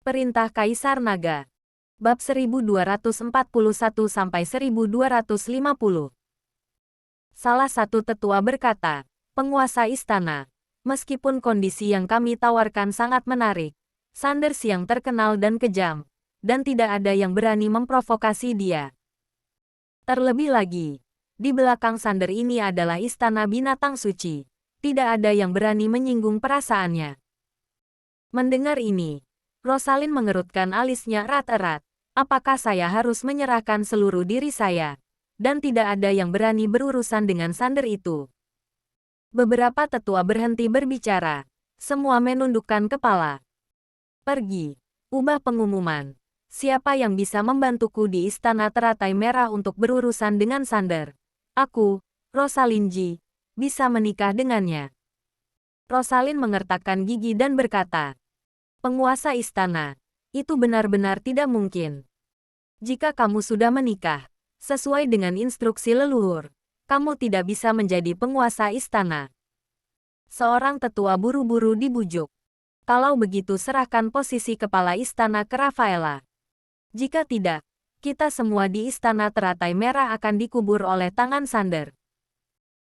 Perintah Kaisar Naga. Bab 1241-1250. Salah satu tetua berkata, penguasa istana, meskipun kondisi yang kami tawarkan sangat menarik, Sanders yang terkenal dan kejam, dan tidak ada yang berani memprovokasi dia. Terlebih lagi, di belakang Sander ini adalah istana binatang suci. Tidak ada yang berani menyinggung perasaannya. Mendengar ini, Rosalind mengerutkan alisnya erat-erat. Apakah saya harus menyerahkan seluruh diri saya? Dan tidak ada yang berani berurusan dengan Sander itu. Beberapa tetua berhenti berbicara. Semua menundukkan kepala. Pergi. Ubah pengumuman. Siapa yang bisa membantuku di istana teratai merah untuk berurusan dengan Sander? Aku, Rosalind G, bisa menikah dengannya. Rosalind mengertakkan gigi dan berkata, penguasa istana, itu benar-benar tidak mungkin. Jika kamu sudah menikah, sesuai dengan instruksi leluhur, kamu tidak bisa menjadi penguasa istana. Seorang tetua buru-buru dibujuk. Kalau begitu serahkan posisi kepala istana ke Rafaela. Jika tidak, kita semua di istana teratai merah akan dikubur oleh tangan Sander.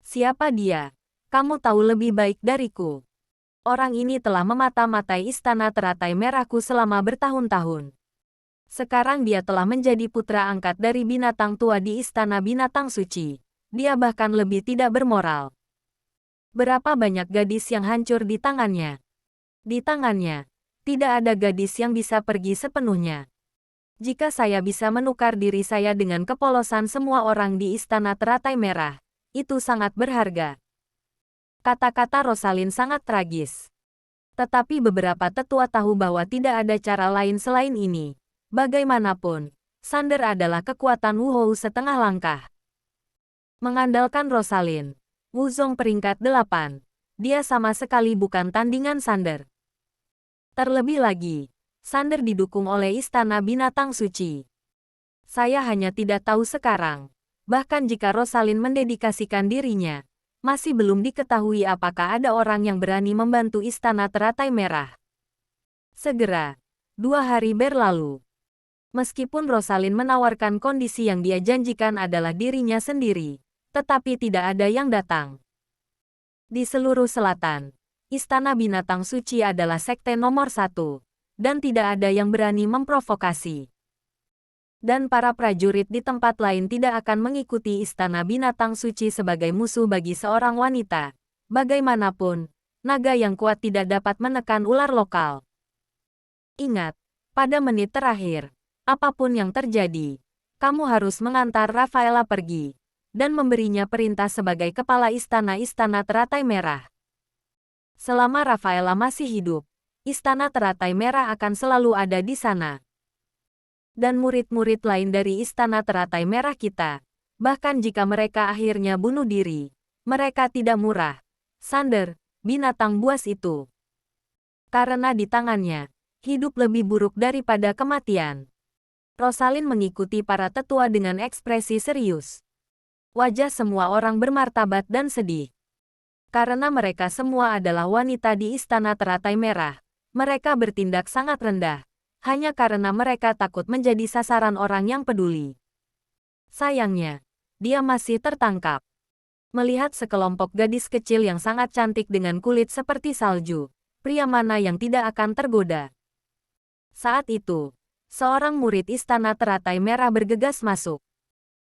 Siapa dia? Kamu tahu lebih baik dariku. Orang ini telah memata-matai istana teratai merahku selama bertahun-tahun. Sekarang dia telah menjadi putra angkat dari binatang tua di istana binatang suci. Dia bahkan lebih tidak bermoral. Berapa banyak gadis yang hancur di tangannya? Di tangannya, tidak ada gadis yang bisa pergi sepenuhnya. Jika saya bisa menukar diri saya dengan kepolosan semua orang di istana teratai merah, itu sangat berharga. Kata-kata Rosalind sangat tragis. Tetapi beberapa tetua tahu bahwa tidak ada cara lain selain ini. Bagaimanapun, Sander adalah kekuatan Wuhou setengah langkah. Mengandalkan Rosalind, Wuzong peringkat 8. Dia sama sekali bukan tandingan Sander. Terlebih lagi, Sander didukung oleh istana binatang suci. Saya hanya tidak tahu sekarang. Bahkan jika Rosalind mendedikasikan dirinya, masih belum diketahui apakah ada orang yang berani membantu istana teratai merah. Segera, 2 hari berlalu. Meskipun Rosalind menawarkan kondisi yang dia janjikan adalah dirinya sendiri, tetapi tidak ada yang datang. Di seluruh selatan, istana binatang suci adalah sekte nomor 1, dan tidak ada yang berani memprovokasi. Dan para prajurit di tempat lain tidak akan mengikuti istana binatang suci sebagai musuh bagi seorang wanita. Bagaimanapun, naga yang kuat tidak dapat menekan ular lokal. Ingat, pada menit terakhir, apapun yang terjadi, kamu harus mengantar Rafaela pergi, dan memberinya perintah sebagai kepala istana-istana teratai merah. Selama Rafaela masih hidup, istana teratai merah akan selalu ada di sana. Dan murid-murid lain dari istana teratai merah kita. Bahkan jika mereka akhirnya bunuh diri, mereka tidak murah. Sander, binatang buas itu. Karena di tangannya, hidup lebih buruk daripada kematian. Rosalind mengikuti para tetua dengan ekspresi serius. Wajah semua orang bermartabat dan sedih. Karena mereka semua adalah wanita di istana teratai merah, mereka bertindak sangat rendah. Hanya karena mereka takut menjadi sasaran orang yang peduli. Sayangnya, dia masih tertangkap. Melihat sekelompok gadis kecil yang sangat cantik dengan kulit seperti salju, pria mana yang tidak akan tergoda? Saat itu, seorang murid istana teratai merah bergegas masuk.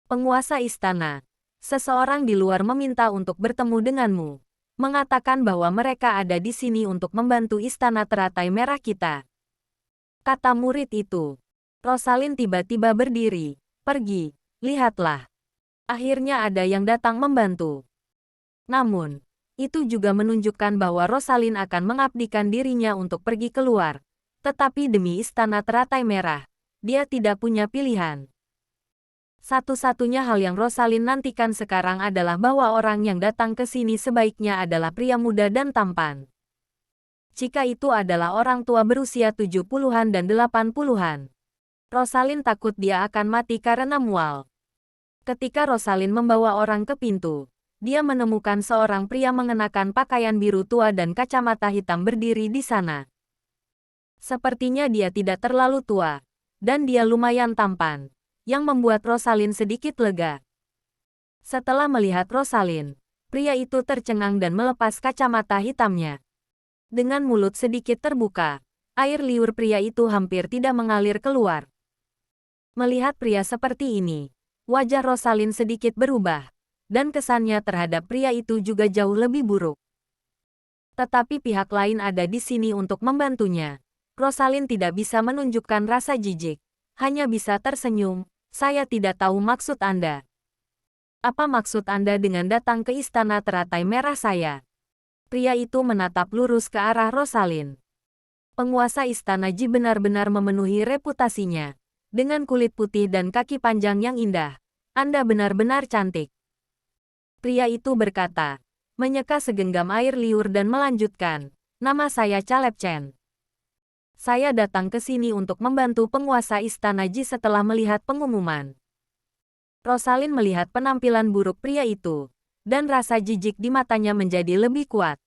Penguasa istana, seseorang di luar meminta untuk bertemu denganmu. Mengatakan bahwa mereka ada di sini untuk membantu istana teratai merah kita. Kata murid itu. Rosalind tiba-tiba berdiri. Pergi, lihatlah. Akhirnya ada yang datang membantu. Namun, itu juga menunjukkan bahwa Rosalind akan mengabdikan dirinya untuk pergi keluar. Tetapi demi istana teratai merah, dia tidak punya pilihan. Satu-satunya hal yang Rosalind nantikan sekarang adalah bahwa orang yang datang ke sini sebaiknya adalah pria muda dan tampan. Jika itu adalah orang tua berusia 70-an dan 80-an. Rosalind takut dia akan mati karena mual. Ketika Rosalind membawa orang ke pintu, dia menemukan seorang pria mengenakan pakaian biru tua dan kacamata hitam berdiri di sana. Sepertinya dia tidak terlalu tua, dan dia lumayan tampan, yang membuat Rosalind sedikit lega. Setelah melihat Rosalind, pria itu tercengang dan melepas kacamata hitamnya. Dengan mulut sedikit terbuka, air liur pria itu hampir tidak mengalir keluar. Melihat pria seperti ini, wajah Rosalind sedikit berubah, dan kesannya terhadap pria itu juga jauh lebih buruk. Tetapi pihak lain ada di sini untuk membantunya. Rosalind tidak bisa menunjukkan rasa jijik, hanya bisa tersenyum. Saya tidak tahu maksud Anda. Apa maksud Anda dengan datang ke istana teratai merah saya? Pria itu menatap lurus ke arah Rosalind. Penguasa istana Ji benar-benar memenuhi reputasinya. Dengan kulit putih dan kaki panjang yang indah, Anda benar-benar cantik. Pria itu berkata, menyeka segenggam air liur dan melanjutkan, nama saya Caleb Chen. Saya datang ke sini untuk membantu penguasa istana Ji setelah melihat pengumuman. Rosalind melihat penampilan buruk pria itu, dan rasa jijik di matanya menjadi lebih kuat.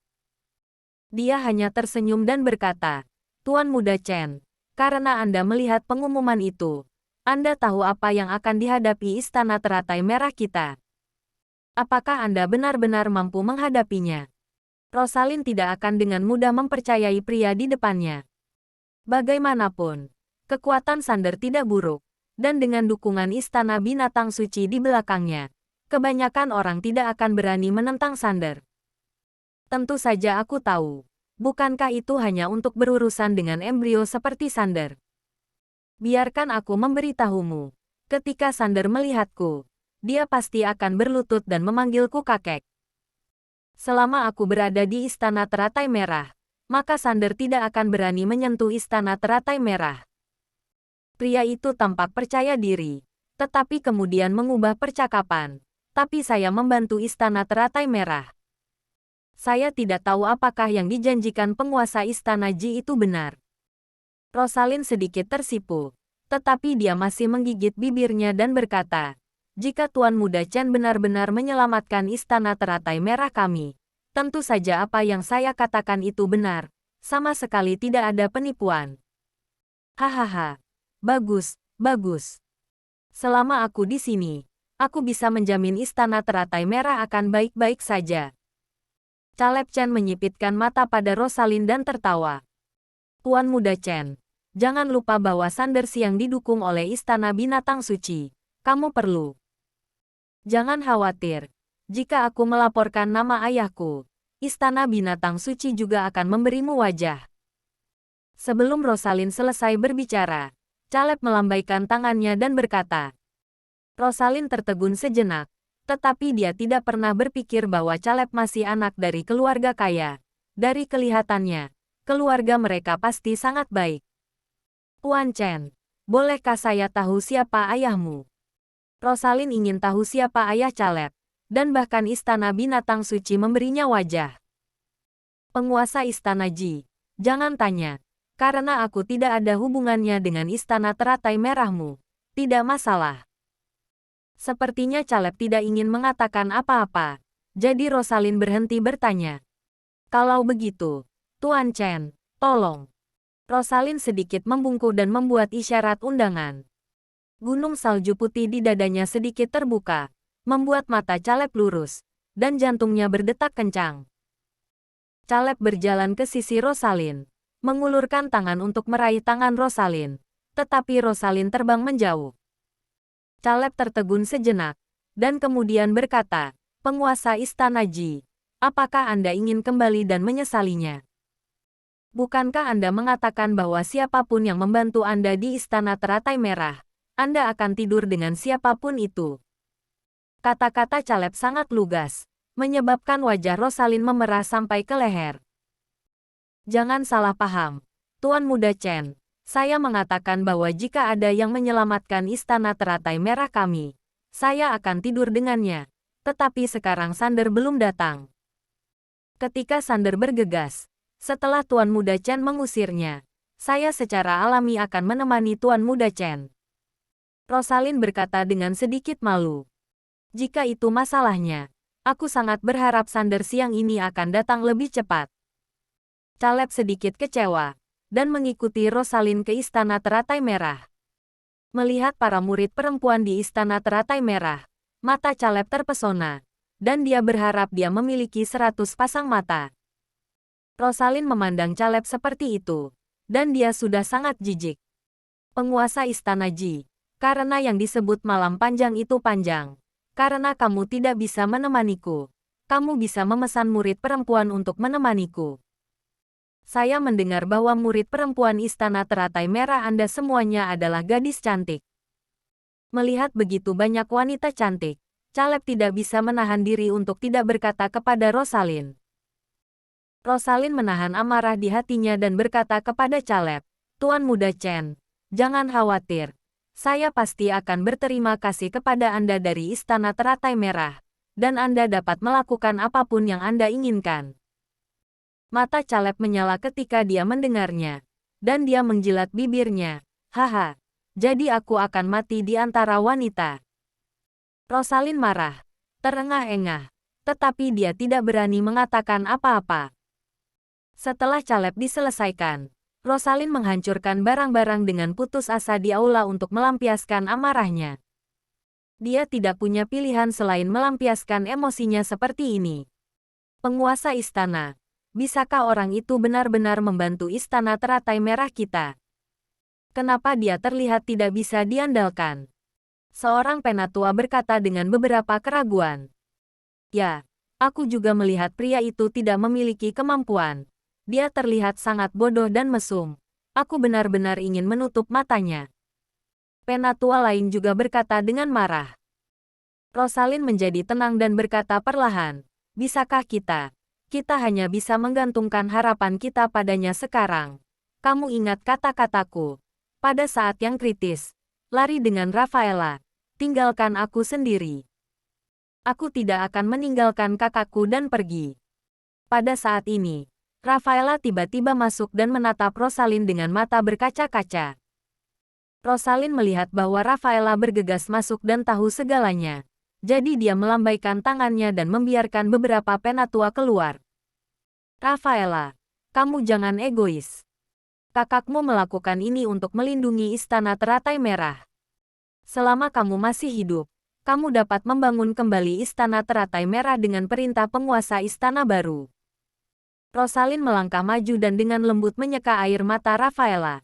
Dia hanya tersenyum dan berkata, Tuan Muda Chen, karena Anda melihat pengumuman itu, Anda tahu apa yang akan dihadapi istana teratai merah kita. Apakah Anda benar-benar mampu menghadapinya? Rosalind tidak akan dengan mudah mempercayai pria di depannya. Bagaimanapun, kekuatan Sander tidak buruk, dan dengan dukungan istana binatang suci di belakangnya, kebanyakan orang tidak akan berani menentang Sander. Tentu saja aku tahu, bukankah itu hanya untuk berurusan dengan embrio seperti Sander? Biarkan aku memberitahumu, ketika Sander melihatku, dia pasti akan berlutut dan memanggilku kakek. Selama aku berada di istana teratai merah, maka Sander tidak akan berani menyentuh istana teratai merah. Pria itu tampak percaya diri, tetapi kemudian mengubah percakapan. Tapi saya membantu istana teratai merah. Saya tidak tahu apakah yang dijanjikan penguasa istana Ji itu benar. Rosalind sedikit tersipu, tetapi dia masih menggigit bibirnya dan berkata, jika Tuan Muda Chen benar-benar menyelamatkan istana teratai merah kami, tentu saja apa yang saya katakan itu benar. Sama sekali tidak ada penipuan. Hahaha. Bagus, bagus. Selama aku di sini, aku bisa menjamin istana teratai merah akan baik-baik saja. Caleb Chen menyipitkan mata pada Rosalind dan tertawa. Tuan Muda Chen, jangan lupa bahwa Sander yang didukung oleh istana binatang suci. Kamu perlu. Jangan khawatir. Jika aku melaporkan nama ayahku, istana binatang suci juga akan memberimu wajah. Sebelum Rosalind selesai berbicara, Caleb melambaikan tangannya dan berkata. Rosalind tertegun sejenak, tetapi dia tidak pernah berpikir bahwa Caleb masih anak dari keluarga kaya. Dari kelihatannya, keluarga mereka pasti sangat baik. Tuan Chen, bolehkah saya tahu siapa ayahmu? Rosalind ingin tahu siapa ayah Caleb. Dan bahkan istana binatang suci memberinya wajah. Penguasa istana Ji, jangan tanya, karena aku tidak ada hubungannya dengan istana teratai merahmu. Tidak masalah. Sepertinya Caleb tidak ingin mengatakan apa-apa, jadi Rosalind berhenti bertanya. Kalau begitu, Tuan Chen, tolong. Rosalind sedikit membungkuk dan membuat isyarat undangan. Gunung salju putih di dadanya sedikit terbuka, membuat mata Caleb lurus, dan jantungnya berdetak kencang. Caleb berjalan ke sisi Rosalind, mengulurkan tangan untuk meraih tangan Rosalind, tetapi Rosalind terbang menjauh. Caleb tertegun sejenak, dan kemudian berkata, penguasa istana Ji, apakah Anda ingin kembali dan menyesalinya? Bukankah Anda mengatakan bahwa siapapun yang membantu Anda di istana teratai merah, Anda akan tidur dengan siapapun itu? Kata-kata Caleb sangat lugas, menyebabkan wajah Rosalind memerah sampai ke leher. Jangan salah paham, Tuan Muda Chen. Saya mengatakan bahwa jika ada yang menyelamatkan istana teratai merah kami, saya akan tidur dengannya. Tetapi sekarang Sander belum datang. Ketika Sander bergegas, setelah Tuan Muda Chen mengusirnya, saya secara alami akan menemani Tuan Muda Chen. Rosalind berkata dengan sedikit malu. Jika itu masalahnya, aku sangat berharap Sander siang ini akan datang lebih cepat. Caleb sedikit kecewa, dan mengikuti Rosalind ke Istana Teratai Merah. Melihat para murid perempuan di Istana Teratai Merah, mata Caleb terpesona, dan dia berharap dia memiliki 100 pasang mata. Rosalind memandang Caleb seperti itu, dan dia sudah sangat jijik. Penguasa Istana Ji, karena yang disebut malam panjang itu panjang. Karena kamu tidak bisa menemaniku, kamu bisa memesan murid perempuan untuk menemaniku. Saya mendengar bahwa murid perempuan Istana Teratai Merah Anda semuanya adalah gadis cantik. Melihat begitu banyak wanita cantik, Caleb tidak bisa menahan diri untuk tidak berkata kepada Rosalind. Rosalind menahan amarah di hatinya dan berkata kepada Caleb, Tuan Muda Chen, jangan khawatir. Saya pasti akan berterima kasih kepada Anda dari Istana Teratai Merah, dan Anda dapat melakukan apapun yang Anda inginkan. Mata Caleb menyala ketika dia mendengarnya, dan dia menjilat bibirnya. Haha, jadi aku akan mati di antara wanita. Rosalind marah, terengah-engah, tetapi dia tidak berani mengatakan apa-apa. Setelah Caleb diselesaikan, Rosalind menghancurkan barang-barang dengan putus asa di aula untuk melampiaskan amarahnya. Dia tidak punya pilihan selain melampiaskan emosinya seperti ini. Penguasa istana, bisakah orang itu benar-benar membantu Istana Teratai Merah kita? Kenapa dia terlihat tidak bisa diandalkan? Seorang penatua berkata dengan beberapa keraguan. Ya, aku juga melihat pria itu tidak memiliki kemampuan. Dia terlihat sangat bodoh dan mesum. Aku benar-benar ingin menutup matanya. Penatua lain juga berkata dengan marah. Rosalind menjadi tenang dan berkata perlahan, bisakah kita? Kita hanya bisa menggantungkan harapan kita padanya sekarang. Kamu ingat kata-kataku. Pada saat yang kritis, lari dengan Rafaela. Tinggalkan aku sendiri. Aku tidak akan meninggalkan kakakku dan pergi. Pada saat ini, Rafaela tiba-tiba masuk dan menatap Rosalind dengan mata berkaca-kaca. Rosalind melihat bahwa Rafaela bergegas masuk dan tahu segalanya. Jadi dia melambaikan tangannya dan membiarkan beberapa penatua keluar. Rafaela, kamu jangan egois. Kakakmu melakukan ini untuk melindungi Istana Teratai Merah. Selama kamu masih hidup, kamu dapat membangun kembali Istana Teratai Merah dengan perintah penguasa istana baru. Rosalind melangkah maju dan dengan lembut menyeka air mata Rafaela.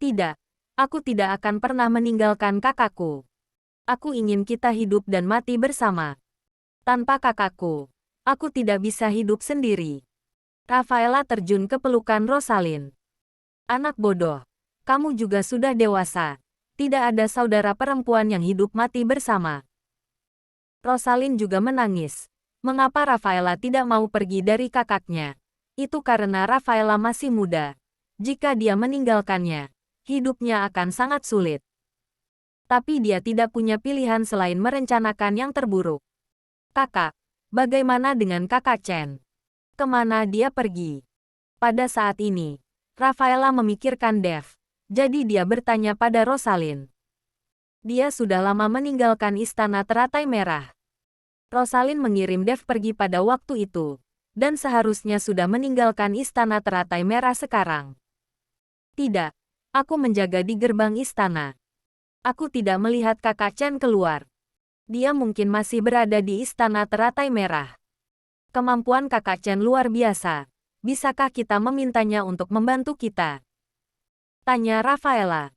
Tidak, aku tidak akan pernah meninggalkan kakakku. Aku ingin kita hidup dan mati bersama. Tanpa kakakku, aku tidak bisa hidup sendiri. Rafaela terjun ke pelukan Rosalind. Anak bodoh, kamu juga sudah dewasa. Tidak ada saudara perempuan yang hidup mati bersama. Rosalind juga menangis. Mengapa Rafaela tidak mau pergi dari kakaknya? Itu karena Rafaela masih muda. Jika dia meninggalkannya, hidupnya akan sangat sulit. Tapi dia tidak punya pilihan selain merencanakan yang terburuk. Kakak, bagaimana dengan kakak Chen? Kemana dia pergi? Pada saat ini, Rafaela memikirkan Dev. Jadi dia bertanya pada Rosalind. Dia sudah lama meninggalkan Istana Teratai Merah. Rosalind mengirim Dev pergi pada waktu itu. Dan seharusnya sudah meninggalkan Istana Teratai Merah sekarang. Tidak, aku menjaga di gerbang istana. Aku tidak melihat kakak Chen keluar. Dia mungkin masih berada di Istana Teratai Merah. Kemampuan kakak Chen luar biasa. Bisakah kita memintanya untuk membantu kita? Tanya Rafaela.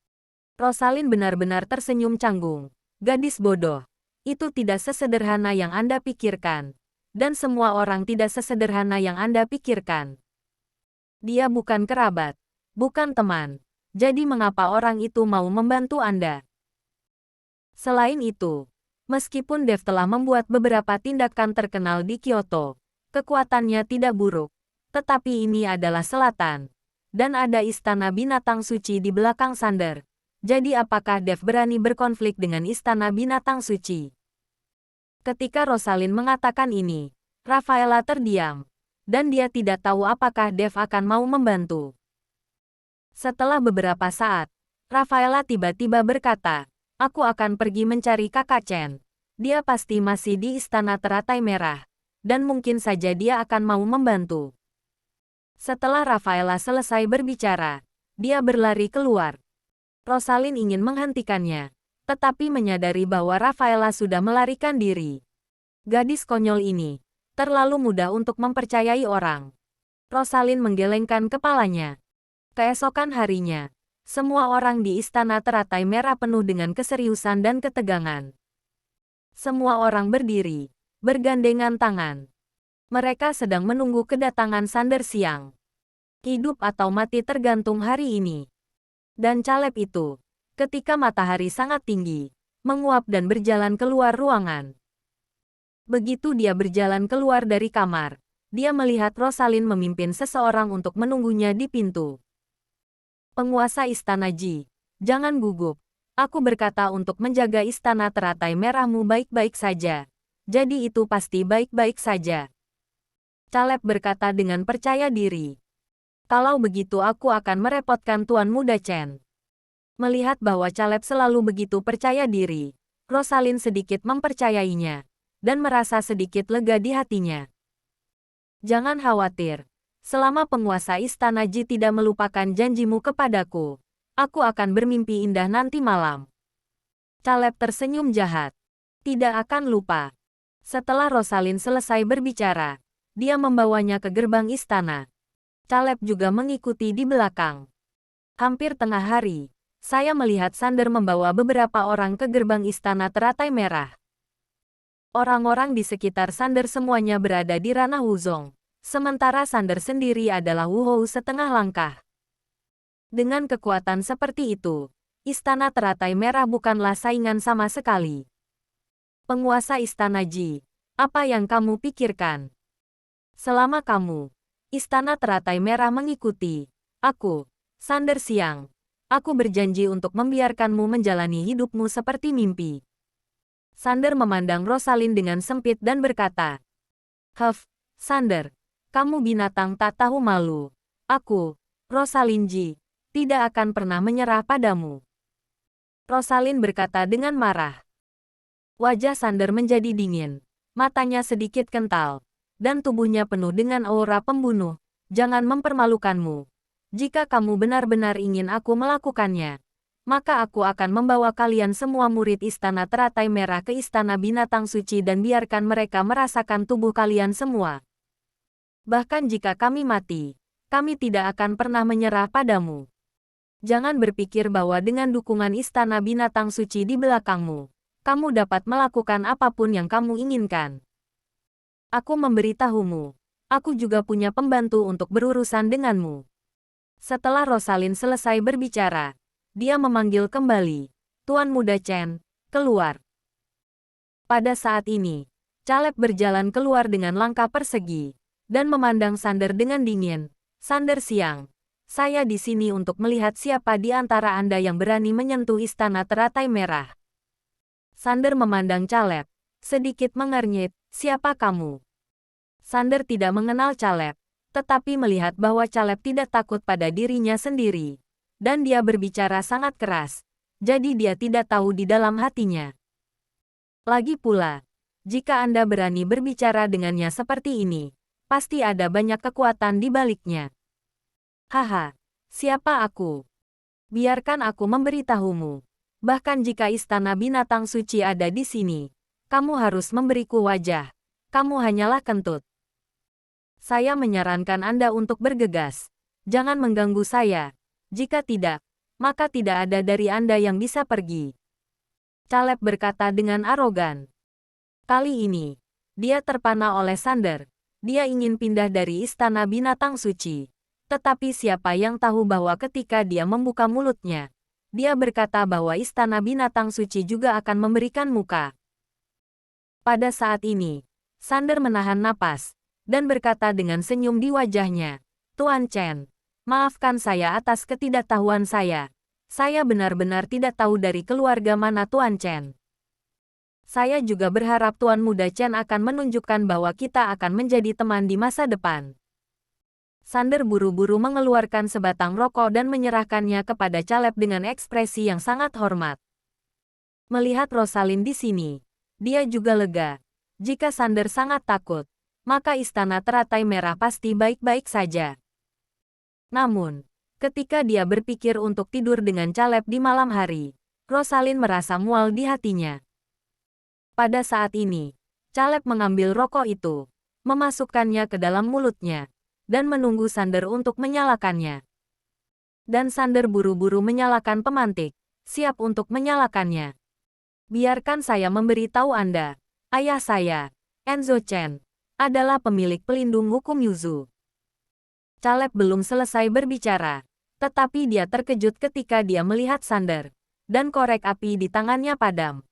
Rosalind benar-benar tersenyum canggung. Gadis bodoh. Itu tidak sesederhana yang Anda pikirkan. Dan semua orang tidak sesederhana yang Anda pikirkan. Dia bukan kerabat, bukan teman. Jadi mengapa orang itu mau membantu Anda? Selain itu, meskipun Dev telah membuat beberapa tindakan terkenal di Kyoto, kekuatannya tidak buruk. Tetapi ini adalah selatan. Dan ada istana binatang suci di belakang Sander. Jadi apakah Dev berani berkonflik dengan istana binatang suci? Ketika Rosalind mengatakan ini, Rafaela terdiam, dan dia tidak tahu apakah Dev akan mau membantu. Setelah beberapa saat, Rafaela tiba-tiba berkata, aku akan pergi mencari kakak Chen. Dia pasti masih di Istana Teratai Merah, dan mungkin saja dia akan mau membantu. Setelah Rafaela selesai berbicara, Dia berlari keluar. Rosalind ingin menghentikannya, tetapi menyadari bahwa Rafaela sudah melarikan diri. Gadis konyol ini terlalu mudah untuk mempercayai orang. Rosalind menggelengkan kepalanya. Keesokan harinya, semua orang di istana teratai merah penuh dengan keseriusan dan ketegangan. Semua orang berdiri, bergandengan tangan. Mereka sedang menunggu kedatangan Sander Siang. Hidup atau mati tergantung hari ini. Dan Caleb itu, ketika matahari sangat tinggi, menguap dan berjalan keluar ruangan. Begitu dia berjalan keluar dari kamar, dia melihat Rosalind memimpin seseorang untuk menunggunya di pintu. Penguasa Istana Ji, jangan gugup. Aku berkata untuk menjaga istana teratai merahmu baik-baik saja. Jadi itu pasti baik-baik saja. Caleb berkata dengan percaya diri. Kalau begitu aku akan merepotkan Tuan Muda Chen. Melihat bahwa Caleb selalu begitu percaya diri, Rosalind sedikit mempercayainya, dan merasa sedikit lega di hatinya. Jangan khawatir. Selama penguasa Istana Ji tidak melupakan janjimu kepadaku, aku akan bermimpi indah nanti malam. Caleb tersenyum jahat. Tidak akan lupa. Setelah Rosalind selesai berbicara, dia membawanya ke gerbang istana. Caleb juga mengikuti di belakang. Hampir tengah hari, saya melihat Sander membawa beberapa orang ke gerbang istana teratai merah. Orang-orang di sekitar Sander semuanya berada di ranah Wuzong. Sementara Sander sendiri adalah Wuhou setengah langkah. Dengan kekuatan seperti itu, istana teratai merah bukanlah saingan sama sekali. Penguasa Istana Ji, apa yang kamu pikirkan? Selama kamu, istana teratai merah mengikuti aku, Sander Siang, aku berjanji untuk membiarkanmu menjalani hidupmu seperti mimpi. Sander memandang Rosalind dengan sempit dan berkata, Huff, Sander. Kamu binatang tak tahu malu. Aku, Rosalind Ji, tidak akan pernah menyerah padamu. Rosalind berkata dengan marah. Wajah Sander menjadi dingin, matanya sedikit kental, dan tubuhnya penuh dengan aura pembunuh. Jangan mempermalukanmu. Jika kamu benar-benar ingin aku melakukannya, maka aku akan membawa kalian semua murid Istana Teratai Merah ke Istana Binatang Suci dan biarkan mereka merasakan tubuh kalian semua. Bahkan jika kami mati, kami tidak akan pernah menyerah padamu. Jangan berpikir bahwa dengan dukungan Istana Binatang Suci di belakangmu, kamu dapat melakukan apapun yang kamu inginkan. Aku memberitahumu, aku juga punya pembantu untuk berurusan denganmu. Setelah Rosalind selesai berbicara, dia memanggil kembali, Tuan Muda Chen, keluar. Pada saat ini, Caleb berjalan keluar dengan langkah persegi, dan memandang Sander dengan dingin. Sander Siang, saya di sini untuk melihat siapa di antara Anda yang berani menyentuh istana teratai merah. Sander memandang Caleb, sedikit mengernyit, siapa kamu? Sander tidak mengenal Caleb, tetapi melihat bahwa Caleb tidak takut pada dirinya sendiri. Dan dia berbicara sangat keras, jadi dia tidak tahu di dalam hatinya. Lagi pula, jika Anda berani berbicara dengannya seperti ini, pasti ada banyak kekuatan di baliknya. Haha, siapa aku? Biarkan aku memberitahumu. Bahkan jika Istana Binatang Suci ada di sini, kamu harus memberiku wajah. Kamu hanyalah kentut. Saya menyarankan Anda untuk bergegas. Jangan mengganggu saya. Jika tidak, maka tidak ada dari Anda yang bisa pergi. Caleb berkata dengan arogan. Kali ini, dia terpana oleh Sander. Dia ingin pindah dari Istana Binatang Suci. Tetapi siapa yang tahu bahwa ketika dia membuka mulutnya, dia berkata bahwa Istana Binatang Suci juga akan memberikan muka. Pada saat ini, Sander menahan napas, dan berkata dengan senyum di wajahnya, Tuan Chen, maafkan saya atas ketidaktahuan saya. Saya benar-benar tidak tahu dari keluarga mana Tuan Chen. Saya juga berharap Tuan Muda Chen akan menunjukkan bahwa kita akan menjadi teman di masa depan. Sander buru-buru mengeluarkan sebatang rokok dan menyerahkannya kepada Caleb dengan ekspresi yang sangat hormat. Melihat Rosalind di sini, dia juga lega. Jika Sander sangat takut, maka Istana Teratai Merah pasti baik-baik saja. Namun, Ketika dia berpikir untuk tidur dengan Caleb di malam hari, Rosalind merasa mual di hatinya. Pada saat ini, Caleb mengambil rokok itu, memasukkannya ke dalam mulutnya, dan menunggu Sander untuk menyalakannya. Dan Sander buru-buru menyalakan pemantik, siap untuk menyalakannya. Biarkan saya memberitahu Anda, ayah saya, Enzo Chen, adalah pemilik pelindung hukum Yuzu. Caleb belum selesai berbicara, tetapi dia terkejut ketika dia melihat Sander, dan korek api di tangannya padam.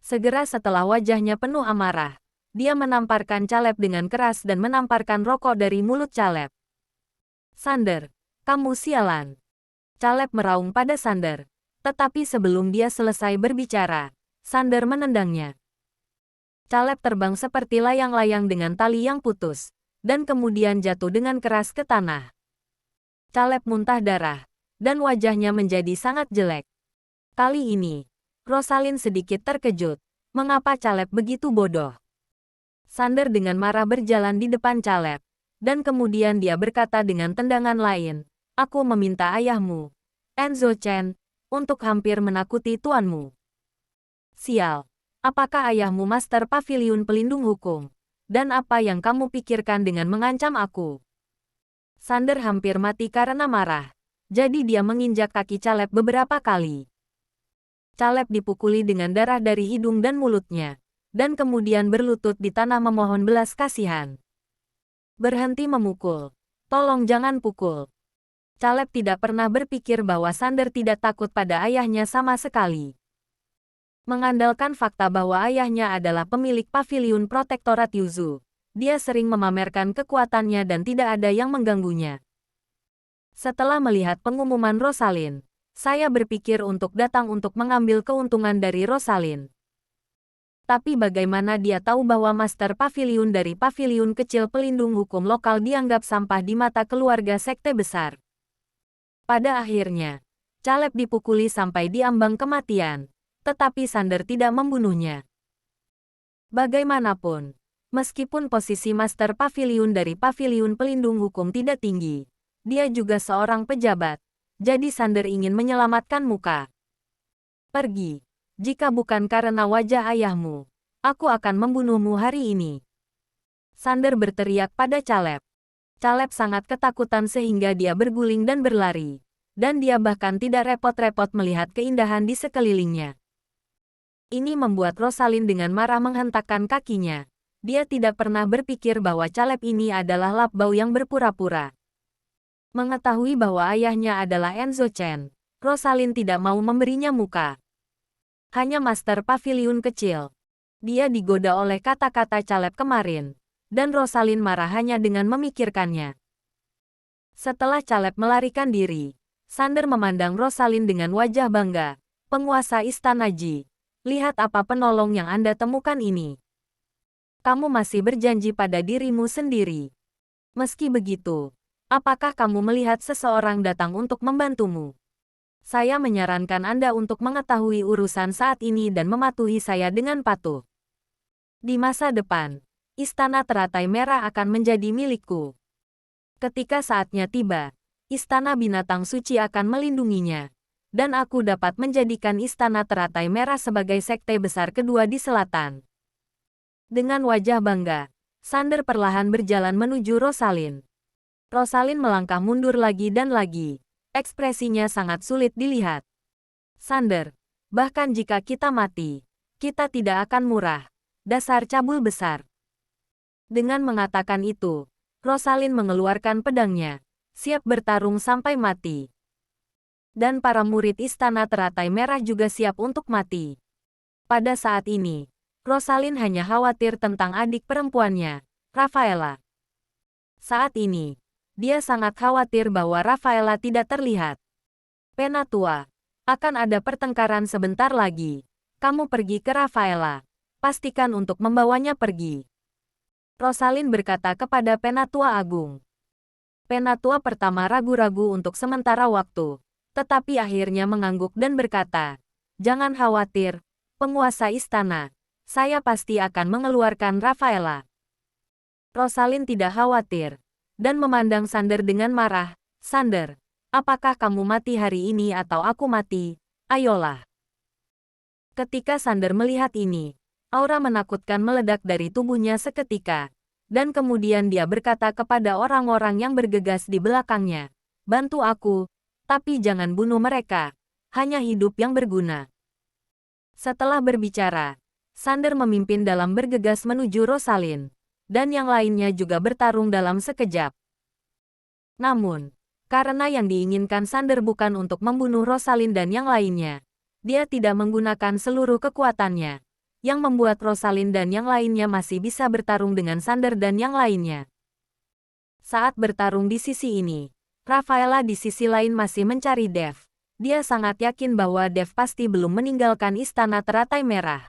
Segera setelah wajahnya penuh amarah, dia menamparkan Caleb dengan keras dan menamparkan rokok dari mulut Caleb. Sander, kamu sialan. Caleb meraung pada Sander, tetapi sebelum dia selesai berbicara, Sander menendangnya. Caleb terbang seperti layang-layang dengan tali yang putus, dan kemudian jatuh dengan keras ke tanah. Caleb muntah darah, dan wajahnya menjadi sangat jelek. Kali ini, Rosalind sedikit terkejut, mengapa Caleb begitu bodoh. Sander dengan marah berjalan di depan Caleb, dan kemudian dia berkata dengan tendangan lain, "Aku meminta ayahmu, Enzo Chen, untuk hampir menakuti tuanmu." Sial, apakah ayahmu Master Pavilion Pelindung Hukum? Dan apa yang kamu pikirkan dengan mengancam aku? Sander hampir mati karena marah, jadi dia menginjak kaki Caleb beberapa kali. Caleb dipukuli dengan darah dari hidung dan mulutnya, dan kemudian berlutut di tanah memohon belas kasihan. "Berhenti memukul. Tolong jangan pukul." Caleb tidak pernah berpikir bahwa Sander tidak takut pada ayahnya sama sekali. Mengandalkan fakta bahwa ayahnya adalah pemilik paviliun protektorat Yuzu, dia sering memamerkan kekuatannya dan tidak ada yang mengganggunya. Setelah melihat pengumuman Rosalind, saya berpikir untuk datang untuk mengambil keuntungan dari Rosalind. Tapi bagaimana dia tahu bahwa Master Pavilion dari paviliun kecil pelindung hukum lokal dianggap sampah di mata keluarga sekte besar? Pada akhirnya, Caleb dipukuli sampai di ambang kematian, tetapi Sander tidak membunuhnya. Bagaimanapun, meskipun posisi Master Pavilion dari paviliun pelindung hukum tidak tinggi, dia juga seorang pejabat, jadi Sander ingin menyelamatkan muka. "Pergi. Jika bukan karena wajah ayahmu, aku akan membunuhmu hari ini." Sander berteriak pada Caleb. Caleb sangat ketakutan sehingga dia berguling dan berlari, dan dia bahkan tidak repot-repot melihat keindahan di sekelilingnya. Ini membuat Rosalind dengan marah menghentakkan kakinya. Dia tidak pernah berpikir bahwa Caleb ini adalah Lapbau yang berpura-pura. Mengetahui bahwa ayahnya adalah Enzo Chen, Rosalind tidak mau memberinya muka. Hanya Master Pavilion kecil. Dia digoda oleh kata-kata Caleb kemarin, dan Rosalind marah hanya dengan memikirkannya. Setelah Caleb melarikan diri, Sander memandang Rosalind dengan wajah bangga. "Penguasa Istana Ji, lihat apa penolong yang Anda temukan ini. Kamu masih berjanji pada dirimu sendiri. Meski begitu, apakah kamu melihat seseorang datang untuk membantumu? Saya menyarankan Anda untuk mengetahui urusan saat ini dan mematuhi saya dengan patuh. Di masa depan, Istana Teratai Merah akan menjadi milikku. Ketika saatnya tiba, Istana Binatang Suci akan melindunginya, dan aku dapat menjadikan Istana Teratai Merah sebagai sekte besar kedua di selatan." Dengan wajah bangga, Sander perlahan berjalan menuju Rosalind. Rosalind melangkah mundur lagi dan lagi. Ekspresinya sangat sulit dilihat. "Sander, bahkan jika kita mati, kita tidak akan murah. Dasar cabul besar." Dengan mengatakan itu, Rosalind mengeluarkan pedangnya, siap bertarung sampai mati. Dan para murid Istana Teratai Merah juga siap untuk mati. Pada saat ini, Rosalind hanya khawatir tentang adik perempuannya, Rafaela. Saat ini, dia sangat khawatir bahwa Rafaela tidak terlihat. "Penatua, akan ada pertengkaran sebentar lagi. Kamu pergi ke Rafaela. Pastikan untuk membawanya pergi." Rosalind berkata kepada Penatua Agung. Penatua pertama ragu-ragu untuk sementara waktu, tetapi akhirnya mengangguk dan berkata, "Jangan khawatir, penguasa istana. Saya pasti akan mengeluarkan Rafaela." Rosalind tidak khawatir, dan memandang Sander dengan marah. "Sander, Apakah kamu mati hari ini atau aku mati? Ayolah. Ketika Sander melihat ini, aura menakutkan meledak dari tubuhnya seketika. Dan kemudian dia berkata kepada orang-orang yang bergegas di belakangnya, "Bantu aku, tapi jangan bunuh mereka. Hanya hidup yang berguna." Setelah berbicara, Sander memimpin dalam bergegas menuju Rosalind. Dan yang lainnya juga bertarung dalam sekejap. Namun, karena yang diinginkan Sander bukan untuk membunuh Rosalind dan yang lainnya, dia tidak menggunakan seluruh kekuatannya, yang membuat Rosalind dan yang lainnya masih bisa bertarung dengan Sander dan yang lainnya. Saat bertarung di sisi ini, Rafaela di sisi lain masih mencari Dev. Dia sangat yakin bahwa Dev pasti belum meninggalkan istana teratai merah.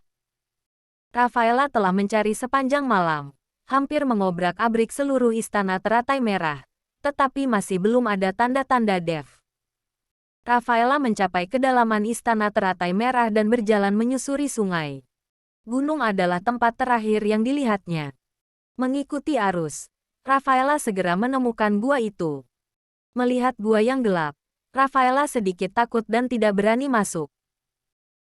Rafaela telah mencari sepanjang malam, hampir mengobrak-abrik seluruh istana teratai merah, tetapi masih belum ada tanda-tanda Dev. Rafaela mencapai kedalaman istana teratai merah dan berjalan menyusuri sungai. Gunung adalah tempat terakhir yang dilihatnya. Mengikuti arus, Rafaela segera menemukan gua itu. Melihat gua yang gelap, Rafaela sedikit takut dan tidak berani masuk.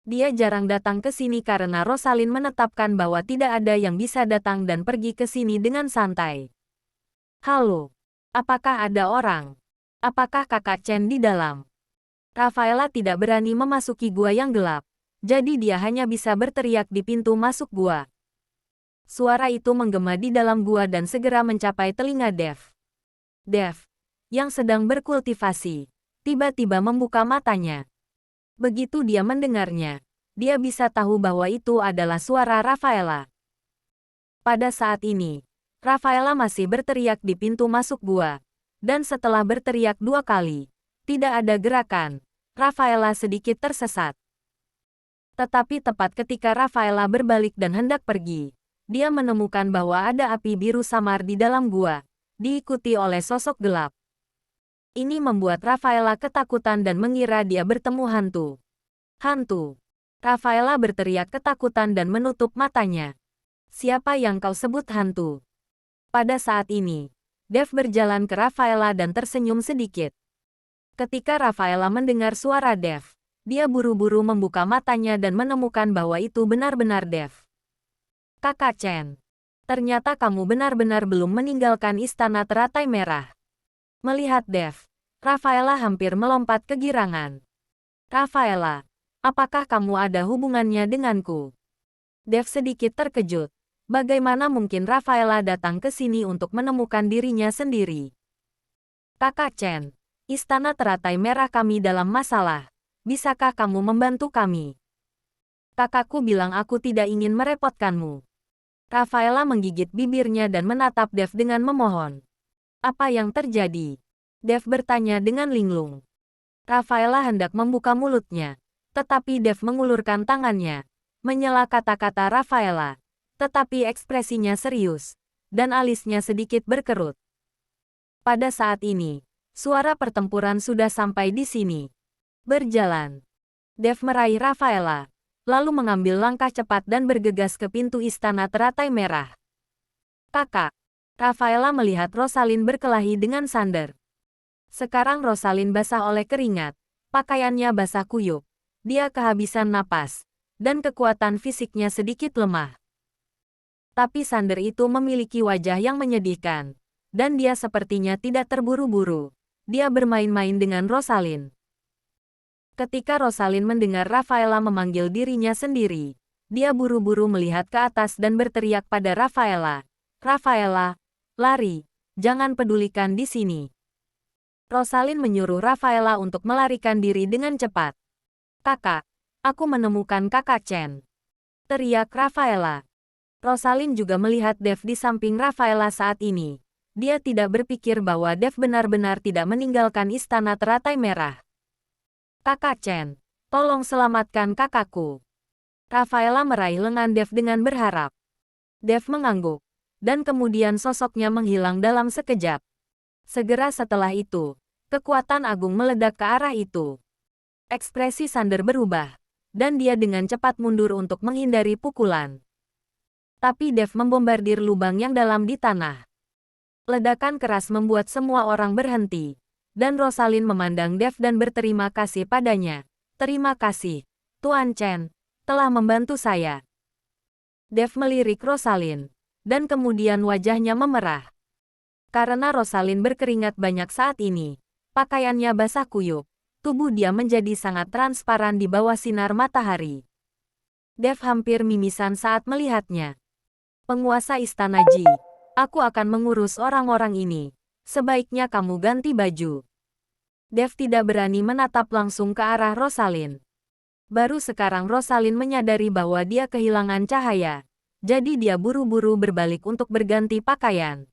Dia jarang datang ke sini karena Rosalind menetapkan bahwa tidak ada yang bisa datang dan pergi ke sini dengan santai. "Halo, apakah ada orang? Apakah Kakak Chen di dalam?" Rafaela tidak berani memasuki gua yang gelap, jadi dia hanya bisa berteriak di pintu masuk gua. Suara itu menggema di dalam gua dan segera mencapai telinga Dev. Dev, yang sedang berkultivasi, tiba-tiba membuka matanya. Begitu dia mendengarnya, dia bisa tahu bahwa itu adalah suara Rafaela. Pada saat ini, Rafaela masih berteriak di pintu masuk gua, dan setelah berteriak 2 kali, tidak ada gerakan. Rafaela sedikit tersesat. Tetapi tepat ketika Rafaela berbalik dan hendak pergi, dia menemukan bahwa ada api biru samar di dalam gua, diikuti oleh sosok gelap. Ini membuat Rafaela ketakutan dan mengira dia bertemu hantu. "Hantu!" Rafaela berteriak ketakutan dan menutup matanya. "Siapa yang kau sebut hantu?" Pada saat ini, Dev berjalan ke Rafaela dan tersenyum sedikit. Ketika Rafaela mendengar suara Dev, dia buru-buru membuka matanya dan menemukan bahwa itu benar-benar Dev. "Kakak Chen, ternyata kamu benar-benar belum meninggalkan istana teratai merah." Melihat Dev, Rafaela hampir melompat kegirangan. "Rafaela, apakah kamu ada hubungannya denganku?" Dev sedikit terkejut. Bagaimana mungkin Rafaela datang ke sini untuk menemukan dirinya sendiri? "Kakak Chen, istana teratai merah kami dalam masalah. Bisakah kamu membantu kami?" "Kakakku bilang aku tidak ingin merepotkanmu." Rafaela menggigit bibirnya dan menatap Dev dengan memohon. "Apa yang terjadi?" Dev bertanya dengan linglung. Rafaela hendak membuka mulutnya, tetapi Dev mengulurkan tangannya, menyela kata-kata Rafaela, tetapi ekspresinya serius, dan alisnya sedikit berkerut. Pada saat ini, suara pertempuran sudah sampai di sini. Berjalan. Dev meraih Rafaela, lalu mengambil langkah cepat dan bergegas ke pintu istana teratai merah. "Kakak." Rafaela melihat Rosalind berkelahi dengan Sander. Sekarang Rosalind basah oleh keringat, pakaiannya basah kuyup, dia kehabisan napas, dan kekuatan fisiknya sedikit lemah. Tapi Sander itu memiliki wajah yang menyedihkan, dan dia sepertinya tidak terburu-buru. Dia bermain-main dengan Rosalind. Ketika Rosalind mendengar Rafaela memanggil dirinya sendiri, dia buru-buru melihat ke atas dan berteriak pada Rafaela, "Rafaela, lari, jangan pedulikan di sini." Rosalind menyuruh Rafaela untuk melarikan diri dengan cepat. "Kakak, aku menemukan Kakak Chen," teriak Rafaela. Rosalind juga melihat Dev di samping Rafaela saat ini. Dia tidak berpikir bahwa Dev benar-benar tidak meninggalkan istana teratai merah. "Kakak Chen, tolong selamatkan kakakku." Rafaela meraih lengan Dev dengan berharap. Dev mengangguk, dan kemudian sosoknya menghilang dalam sekejap. Segera setelah itu, kekuatan agung meledak ke arah itu. Ekspresi Sander berubah, dan dia dengan cepat mundur untuk menghindari pukulan. Tapi Dev membombardir lubang yang dalam di tanah. Ledakan keras membuat semua orang berhenti, dan Rosalind memandang Dev dan berterima kasih padanya. Terima kasih, Tuan Chen, telah membantu saya. Dev melirik Rosalind, dan kemudian wajahnya memerah. Karena Rosalind berkeringat banyak saat ini, pakaiannya basah kuyup, tubuh dia menjadi sangat transparan di bawah sinar matahari. Dev hampir mimisan saat melihatnya. Penguasa Istana Ji, aku akan mengurus orang-orang ini. Sebaiknya kamu ganti baju. Dev tidak berani menatap langsung ke arah Rosalind. Baru sekarang Rosalind menyadari bahwa dia kehilangan cahaya. Jadi dia buru-buru berbalik untuk berganti pakaian.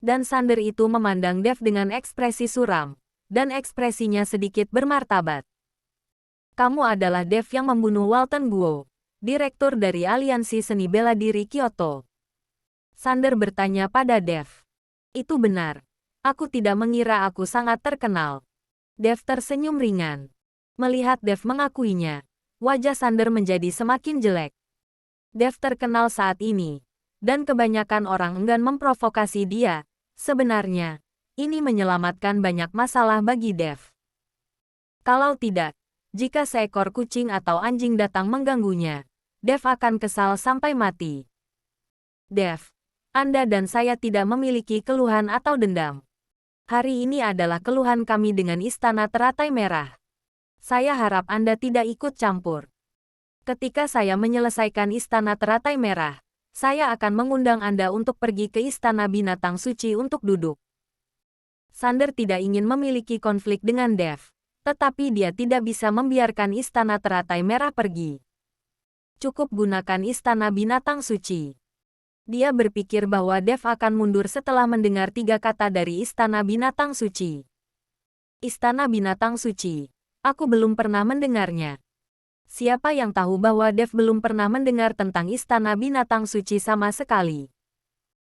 Dan Sander itu memandang Dev dengan ekspresi suram. Dan ekspresinya sedikit bermartabat. Kamu adalah Dev yang membunuh Walton Guo, direktur dari Aliansi Seni Bela Diri Kyoto. Sander bertanya pada Dev. Itu benar. Aku tidak mengira aku sangat terkenal. Dev tersenyum ringan. Melihat Dev mengakuinya, wajah Sander menjadi semakin jelek. Dev terkenal saat ini, dan kebanyakan orang enggan memprovokasi dia. Sebenarnya, ini menyelamatkan banyak masalah bagi Dev. Kalau tidak, jika seekor kucing atau anjing datang mengganggunya, Dev akan kesal sampai mati. Dev, Anda dan saya tidak memiliki keluhan atau dendam. Hari ini adalah keluhan kami dengan Istana Teratai Merah. Saya harap Anda tidak ikut campur. Ketika saya menyelesaikan Istana Teratai Merah, saya akan mengundang Anda untuk pergi ke Istana Binatang Suci untuk duduk. Sander tidak ingin memiliki konflik dengan Dev, tetapi dia tidak bisa membiarkan Istana Teratai Merah pergi. Cukup gunakan Istana Binatang Suci. Dia berpikir bahwa Dev akan mundur setelah mendengar 3 kata dari Istana Binatang Suci. Istana Binatang Suci. Aku belum pernah mendengarnya. Siapa yang tahu bahwa Dev belum pernah mendengar tentang Istana Binatang Suci sama sekali?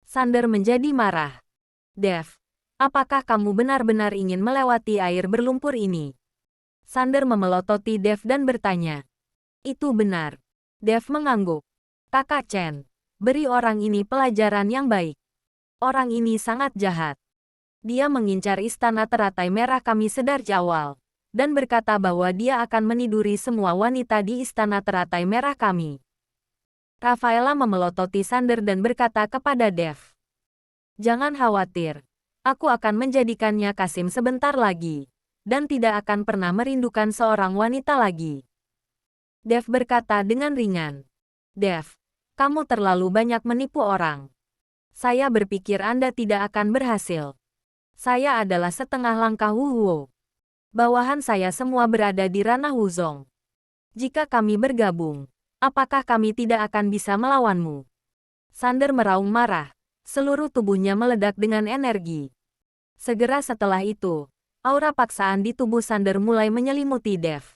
Sander menjadi marah. Dev, apakah kamu benar-benar ingin melewati air berlumpur ini? Sander memelototi Dev dan bertanya. Itu benar. Dev mengangguk. Kakak Chen, beri orang ini pelajaran yang baik. Orang ini sangat jahat. Dia mengincar Istana Teratai Merah kami sedari awal, dan berkata bahwa dia akan meniduri semua wanita di Istana Teratai Merah kami. Rafaela memelototi Sander dan berkata kepada Dev. Jangan khawatir, aku akan menjadikannya Kasim sebentar lagi, dan tidak akan pernah merindukan seorang wanita lagi. Dev berkata dengan ringan. Dev, kamu terlalu banyak menipu orang. Saya berpikir Anda tidak akan berhasil. Saya adalah setengah langkah Wu. Bawahan saya semua berada di ranah Wuzong. Jika kami bergabung, apakah kami tidak akan bisa melawanmu? Sander meraung marah. Seluruh tubuhnya meledak dengan energi. Segera setelah itu, aura paksaan di tubuh Sander mulai menyelimuti Dev.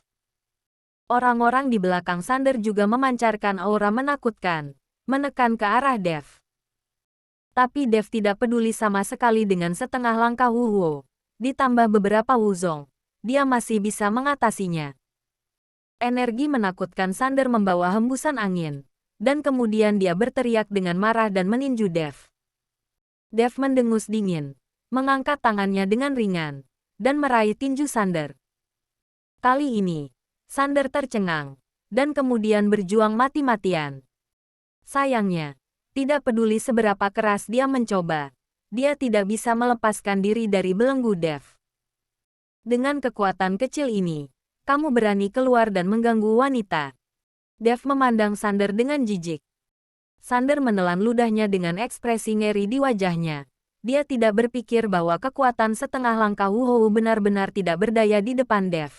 Orang-orang di belakang Sander juga memancarkan aura menakutkan, menekan ke arah Dev. Tapi Dev tidak peduli sama sekali dengan setengah langkah Wu. Ditambah beberapa Wuzong, dia masih bisa mengatasinya. Energi menakutkan Sander membawa hembusan angin, dan kemudian dia berteriak dengan marah dan meninju Dev. Dev mendengus dingin, mengangkat tangannya dengan ringan, dan meraih tinju Sander. Kali ini, Sander tercengang, dan kemudian berjuang mati-matian. Sayangnya, tidak peduli seberapa keras dia mencoba, dia tidak bisa melepaskan diri dari belenggu Dev. Dengan kekuatan kecil ini, kamu berani keluar dan mengganggu wanita. Dev memandang Sander dengan jijik. Sander menelan ludahnya dengan ekspresi ngeri di wajahnya. Dia tidak berpikir bahwa kekuatan setengah langkah Wu benar-benar tidak berdaya di depan Dev.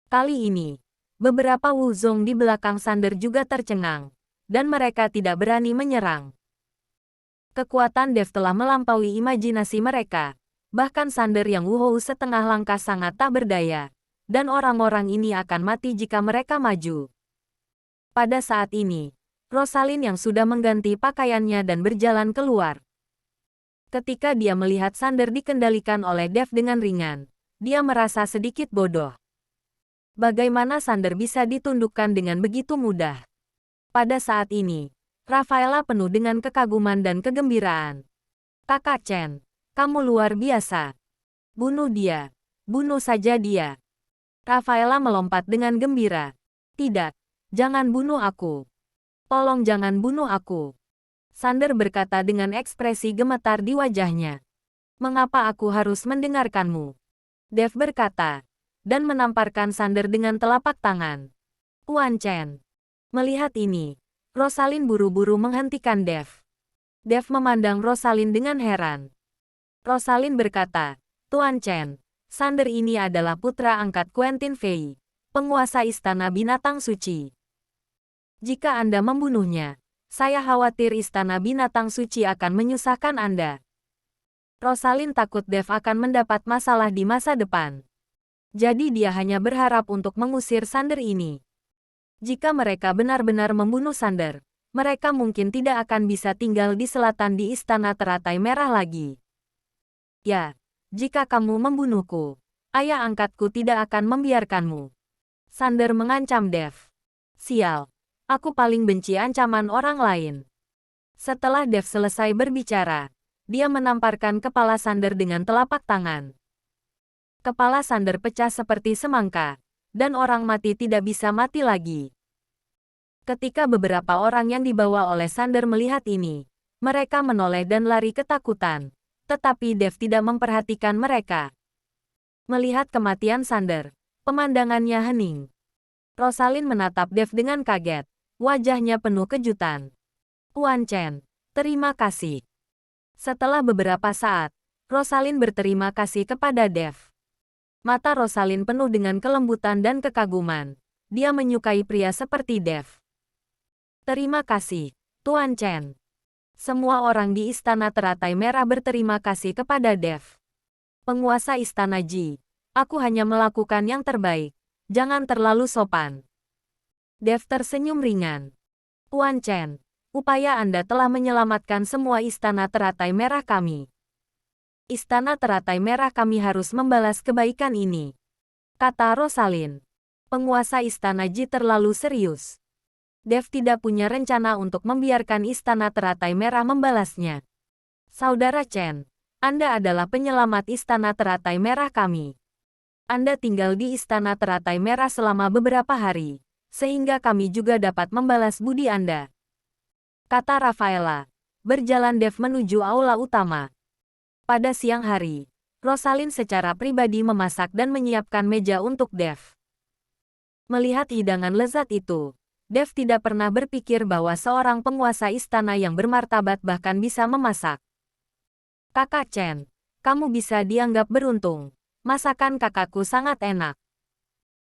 Kali ini, beberapa Wuzong di belakang Sander juga tercengang, dan mereka tidak berani menyerang. Kekuatan Dev telah melampaui imajinasi mereka, bahkan Sander yang Wu setengah langkah sangat tak berdaya, dan orang-orang ini akan mati jika mereka maju. Pada saat ini, Rosalind yang sudah mengganti pakaiannya dan berjalan keluar. Ketika dia melihat Sander dikendalikan oleh Dev dengan ringan, dia merasa sedikit bodoh. Bagaimana Sander bisa ditundukkan dengan begitu mudah? Pada saat ini, Rafaela penuh dengan kekaguman dan kegembiraan. Kakak Chen, kamu luar biasa. Bunuh dia. Bunuh saja dia. Rafaela melompat dengan gembira. Tidak. Jangan bunuh aku. Tolong jangan bunuh aku. Sander berkata dengan ekspresi gemetar di wajahnya. Mengapa aku harus mendengarkanmu? Dev berkata. Dan menamparkan Sander dengan telapak tangan. Tuan Chen. Melihat ini, Rosalind buru-buru menghentikan Dev. Dev memandang Rosalind dengan heran. Rosalind berkata, Tuan Chen, Sander ini adalah putra angkat Quentin Fei, penguasa Istana Binatang Suci. Jika Anda membunuhnya, saya khawatir Istana Binatang Suci akan menyusahkan Anda. Rosalind takut Dev akan mendapat masalah di masa depan. Jadi dia hanya berharap untuk mengusir Sander ini. Jika mereka benar-benar membunuh Sander, mereka mungkin tidak akan bisa tinggal di selatan di Istana Teratai Merah lagi. Ya, jika kamu membunuhku, ayah angkatku tidak akan membiarkanmu. Sander mengancam Dev. Sial, aku paling benci ancaman orang lain. Setelah Dev selesai berbicara, dia menamparkan kepala Sander dengan telapak tangan. Kepala Sander pecah seperti semangka, dan orang mati tidak bisa mati lagi. Ketika beberapa orang yang dibawa oleh Sander melihat ini, mereka menoleh dan lari ketakutan, tetapi Dev tidak memperhatikan mereka. Melihat kematian Sander, pemandangannya hening. Rosalind menatap Dev dengan kaget, wajahnya penuh kejutan. Tuan Chen, terima kasih. Setelah beberapa saat, Rosalind berterima kasih kepada Dev. Mata Rosalind penuh dengan kelembutan dan kekaguman. Dia menyukai pria seperti Dev. Terima kasih, Tuan Chen. Semua orang di Istana Teratai Merah berterima kasih kepada Dev. Penguasa Istana Ji, aku hanya melakukan yang terbaik. Jangan terlalu sopan. Dev tersenyum ringan. Tuan Chen, upaya Anda telah menyelamatkan semua Istana Teratai Merah kami. Istana Teratai Merah kami harus membalas kebaikan ini, kata Rosalind. Penguasa Istana Ji terlalu serius. Dev tidak punya rencana untuk membiarkan Istana Teratai Merah membalasnya. Saudara Chen, Anda adalah penyelamat Istana Teratai Merah kami. Anda tinggal di Istana Teratai Merah selama beberapa hari, sehingga kami juga dapat membalas budi Anda, kata Rafaela. Berjalan Dev menuju aula utama. Pada siang hari, Rosalind secara pribadi memasak dan menyiapkan meja untuk Dev. Melihat hidangan lezat itu, Dev tidak pernah berpikir bahwa seorang penguasa istana yang bermartabat bahkan bisa memasak. Kakak Chen, kamu bisa dianggap beruntung. Masakan kakakku sangat enak,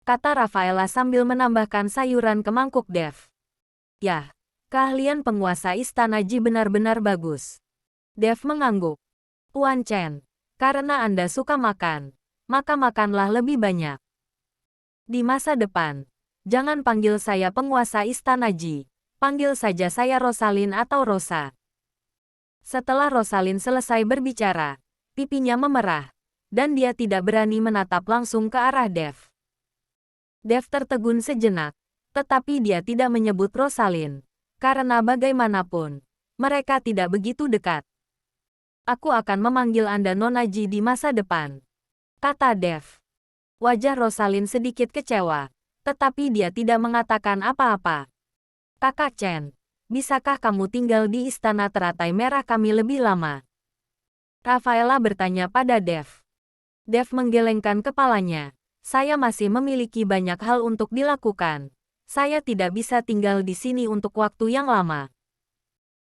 kata Rafaela sambil menambahkan sayuran ke mangkuk Dev. Yah, keahlian penguasa istana Ji benar-benar bagus. Dev mengangguk. Tuan Chen, karena Anda suka makan, maka makanlah lebih banyak. Di masa depan, jangan panggil saya penguasa Istana Ji. Panggil saja saya Rosalind atau Rosa. Setelah Rosalind selesai berbicara, pipinya memerah, dan dia tidak berani menatap langsung ke arah Dev. Dev tertegun sejenak, tetapi dia tidak menyebut Rosalind, karena bagaimanapun, mereka tidak begitu dekat. Aku akan memanggil Anda Nona Ji di masa depan, kata Dev. Wajah Rosalind sedikit kecewa, tetapi dia tidak mengatakan apa-apa. Kakak Chen, bisakah kamu tinggal di Istana Teratai Merah kami lebih lama? Rafaela bertanya pada Dev. Dev menggelengkan kepalanya. Saya masih memiliki banyak hal untuk dilakukan. Saya tidak bisa tinggal di sini untuk waktu yang lama.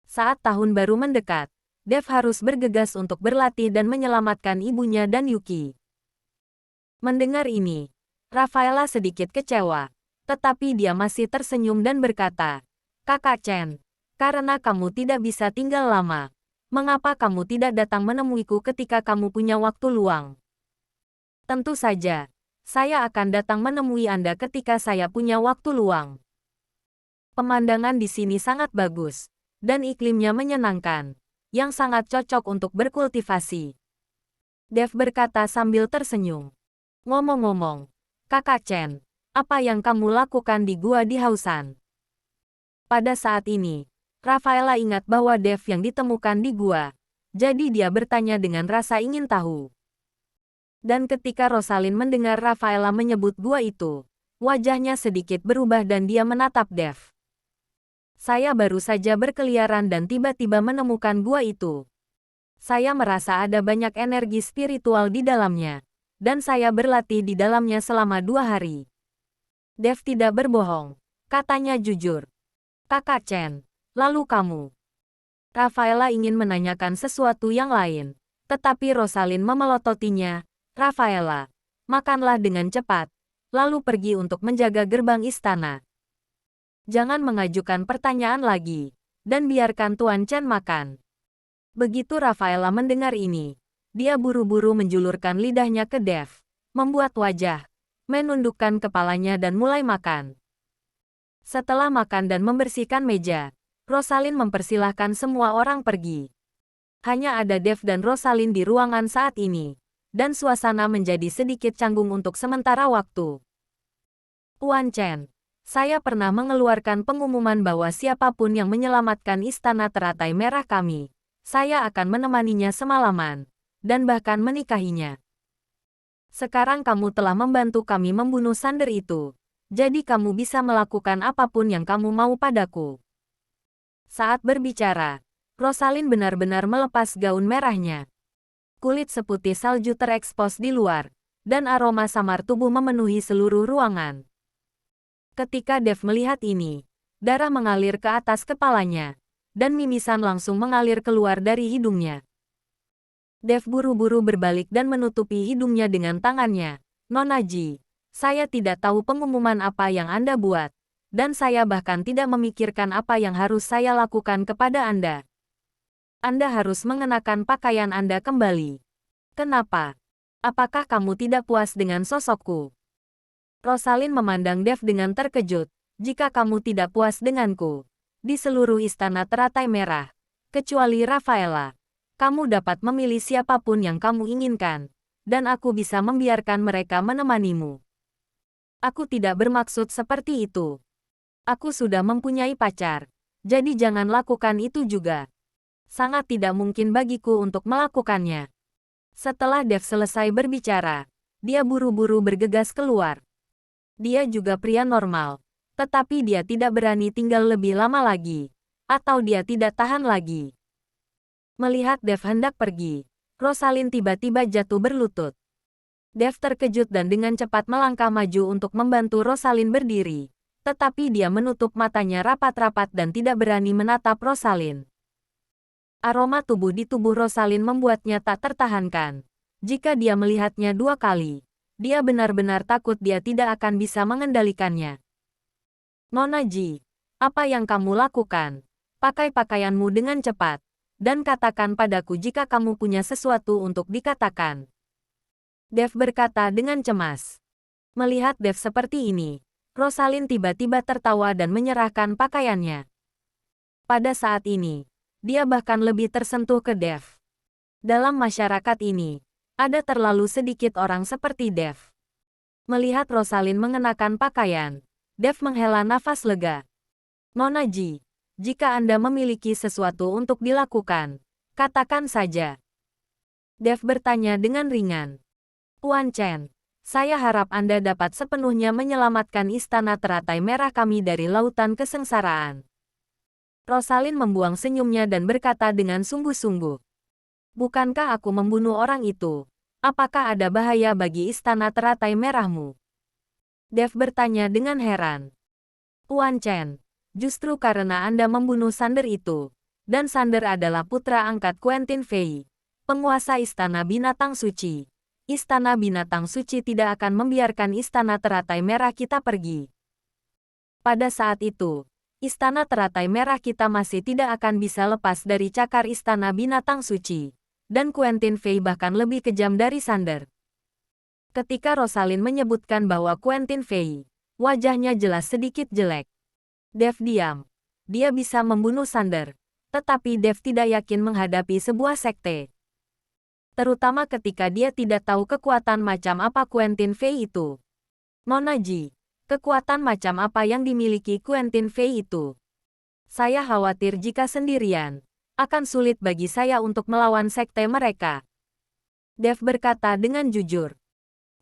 Saat tahun baru mendekat, Dev harus bergegas untuk berlatih dan menyelamatkan ibunya dan Yuki. Mendengar ini, Rafaela sedikit kecewa, tetapi dia masih tersenyum dan berkata, Kakak Chen, karena kamu tidak bisa tinggal lama, mengapa kamu tidak datang menemuiku ketika kamu punya waktu luang? Tentu saja, saya akan datang menemui Anda ketika saya punya waktu luang. Pemandangan di sini sangat bagus, dan iklimnya menyenangkan, yang sangat cocok untuk berkultivasi. Dev berkata sambil tersenyum. Ngomong-ngomong, Kakak Chen, apa yang kamu lakukan di gua di Hausan? Pada saat ini, Rafaela ingat bahwa Dev yang ditemukan di gua, jadi dia bertanya dengan rasa ingin tahu. Dan ketika Rosalind mendengar Rafaela menyebut gua itu, wajahnya sedikit berubah dan dia menatap Dev. Saya baru saja berkeliaran dan tiba-tiba menemukan gua itu. Saya merasa ada banyak energi spiritual di dalamnya. Dan saya berlatih di dalamnya selama 2 hari. Dev tidak berbohong. Katanya jujur. Kakak Chen, lalu kamu? Rafaela ingin menanyakan sesuatu yang lain. Tetapi Rosalind memelototinya. Rafaela, makanlah dengan cepat, lalu pergi untuk menjaga gerbang istana. Jangan mengajukan pertanyaan lagi, dan biarkan Tuan Chen makan. Begitu Rafaela mendengar ini, dia buru-buru menjulurkan lidahnya ke Dev, membuat wajah, menundukkan kepalanya dan mulai makan. Setelah makan dan membersihkan meja, Rosalind mempersilahkan semua orang pergi. Hanya ada Dev dan Rosalind di ruangan saat ini. Dan suasana menjadi sedikit canggung untuk sementara waktu. Tuan Chen, saya pernah mengeluarkan pengumuman bahwa siapapun yang menyelamatkan istana teratai merah kami, saya akan menemaninya semalaman, dan bahkan menikahinya. Sekarang kamu telah membantu kami membunuh Sander itu, jadi kamu bisa melakukan apapun yang kamu mau padaku. Saat berbicara, Rosalind benar-benar melepas gaun merahnya. Kulit seputih salju terekspos di luar, dan aroma samar tubuh memenuhi seluruh ruangan. Ketika Dev melihat ini, darah mengalir ke atas kepalanya, dan mimisan langsung mengalir keluar dari hidungnya. Dev buru-buru berbalik dan menutupi hidungnya dengan tangannya. Nona Ji, saya tidak tahu pengumuman apa yang Anda buat, dan saya bahkan tidak memikirkan apa yang harus saya lakukan kepada Anda. Anda harus mengenakan pakaian Anda kembali. Kenapa? Apakah kamu tidak puas dengan sosokku? Rosalind memandang Dev dengan terkejut. Jika kamu tidak puas denganku, di seluruh istana teratai merah, kecuali Rafaela, kamu dapat memilih siapapun yang kamu inginkan, dan aku bisa membiarkan mereka menemanimu. Aku tidak bermaksud seperti itu. Aku sudah mempunyai pacar, jadi jangan lakukan itu juga. Sangat tidak mungkin bagiku untuk melakukannya. Setelah Dev selesai berbicara, dia buru-buru bergegas keluar. Dia juga pria normal, tetapi dia tidak berani tinggal lebih lama lagi, atau dia tidak tahan lagi. Melihat Dev hendak pergi, Rosalind tiba-tiba jatuh berlutut. Dev terkejut dan dengan cepat melangkah maju untuk membantu Rosalind berdiri, tetapi dia menutup matanya rapat-rapat dan tidak berani menatap Rosalind. Aroma tubuh di tubuh Rosalind membuatnya tak tertahankan. Jika dia melihatnya 2 kali, dia benar-benar takut dia tidak akan bisa mengendalikannya. Nona Ji, apa yang kamu lakukan? Pakai pakaianmu dengan cepat, dan katakan padaku jika kamu punya sesuatu untuk dikatakan. Dev berkata dengan cemas. Melihat Dev seperti ini, Rosalind tiba-tiba tertawa dan menyerahkan pakaiannya. Pada saat ini, dia bahkan lebih tersentuh ke Dev. Dalam masyarakat ini, ada terlalu sedikit orang seperti Dev. Melihat Rosalind mengenakan pakaian, Dev menghela nafas lega. Nona Ji, jika Anda memiliki sesuatu untuk dilakukan, katakan saja. Dev bertanya dengan ringan. Tuan Chen, saya harap Anda dapat sepenuhnya menyelamatkan istana teratai merah kami dari lautan kesengsaraan. Rosalind membuang senyumnya dan berkata dengan sungguh-sungguh. Bukankah aku membunuh orang itu? Apakah ada bahaya bagi istana teratai merahmu? Dev bertanya dengan heran. Tuan Chen, justru karena Anda membunuh Sander itu, dan Sander adalah putra angkat Quentin Fei, penguasa istana binatang suci. Istana binatang suci tidak akan membiarkan istana teratai merah kita pergi. Pada saat itu, istana teratai merah kita masih tidak akan bisa lepas dari cakar istana binatang suci. Dan Quentin Fei bahkan lebih kejam dari Sander. Ketika Rosalind menyebutkan bahwa Quentin Fei, wajahnya jelas sedikit jelek. Dev diam. Dia bisa membunuh Sander. Tetapi Dev tidak yakin menghadapi sebuah sekte. Terutama ketika dia tidak tahu kekuatan macam apa Quentin Fei itu. Nona Ji, kekuatan macam apa yang dimiliki Quentin Fei itu? Saya khawatir jika sendirian, akan sulit bagi saya untuk melawan sekte mereka. Dev berkata dengan jujur.